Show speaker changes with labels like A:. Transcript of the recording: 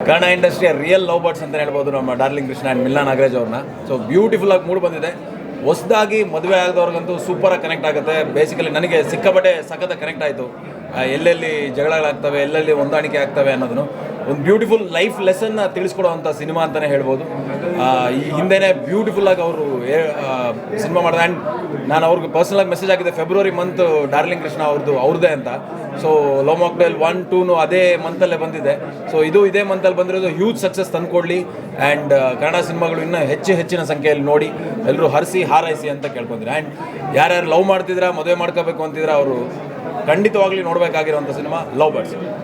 A: Kannada ಇಂಡಸ್ಟ್ರಿಯ real love birds ಅಂತ ಹೇಳ್ಬೋದು ನಮ್ಮ ಡಾರ್ಲಿಂಗ್ ಕೃಷ್ಣ ಆ್ಯಂಡ್ ಮಿಲ್ಲಾ ನಾಗರಾಜ್ ಅವ್ರನ್ನ. ಸೊ ಬ್ಯೂಟಿಫುಲ್ಲಾಗಿ ಮೂಡ್ ಬಂದಿದೆ. ಹೊಸದಾಗಿ ಮದುವೆ ಆದವ್ರಿಗಂತೂ ಸೂಪರಾಗಿ ಕನೆಕ್ಟ್ ಆಗುತ್ತೆ. ಬೇಸಿಕಲಿ ನನಗೆ ಸಿಕ್ಕಾಪಟ್ಟೆ ಸಖತ್ತ ಕನೆಕ್ಟ್ ಆಯಿತು. ಎಲ್ಲೆಲ್ಲಿ ಜಗಳಗಳಾಗ್ತವೆ, ಎಲ್ಲೆಲ್ಲಿ ಹೊಂದಾಣಿಕೆ ಆಗ್ತವೆ ಅನ್ನೋದನ್ನು ಒಂದು ಬ್ಯೂಟಿಫುಲ್ ಲೈಫ್ ಲೆಸನ್ನ ತಿಳಿಸ್ಕೊಡೋವಂಥ ಸಿನಿಮಾ ಅಂತಲೇ ಹೇಳ್ಬೋದು. ಈ ಹಿಂದೆನೇ ಬ್ಯೂಟಿಫುಲ್ಲಾಗಿ ಅವರು ಸಿನಿಮಾ ಮಾಡಿದೆ. ಆ್ಯಂಡ್ ನಾನು ಅವ್ರಿಗೆ ಪರ್ಸ್ನಲಾಗಿ ಮೆಸೇಜ್ ಹಾಕಿದ್ದೆ, ಫೆಬ್ರವರಿ ಮಂತ್ ಡಾರ್ಲಿಂಗ್ ಕೃಷ್ಣ ಅವ್ರದ್ದೇ ಅಂತ. ಸೊ ಲವ್ ಮಾಕ್ಟೇಲ್ 1, 2 ಅದೇ ಮಂತಲ್ಲೇ ಬಂದಿದೆ. ಸೊ ಇದೇ ಮಂತಲ್ಲಿ ಬಂದಿರೋದು ಹ್ಯೂಜ್ ಸಕ್ಸಸ್ ತಂದುಕೊಡ್ಲಿ. ಆ್ಯಂಡ್ ಕನ್ನಡ ಸಿನಿಮಾಗಳು ಇನ್ನೂ ಹೆಚ್ಚಿನ ಸಂಖ್ಯೆಯಲ್ಲಿ ನೋಡಿ ಎಲ್ಲರೂ ಹರಿಸಿ ಹಾರೈಸಿ ಅಂತ ಕೇಳ್ಕೊಂಡ್ರೆ. ಆ್ಯಂಡ್ ಯಾರ್ಯಾರು ಲವ್ ಮಾಡ್ತಿದ್ದೀರಾ, ಮದುವೆ ಮಾಡ್ಕೋಬೇಕು ಅಂತಿದ್ರೆ ಅವರು ಖಂಡಿತವಾಗ್ಲಿ ನೋಡಬೇಕಾಗಿರೋಂಥ ಸಿನಿಮಾ ಲವ್ ಬರ್ಡ್ಸ್.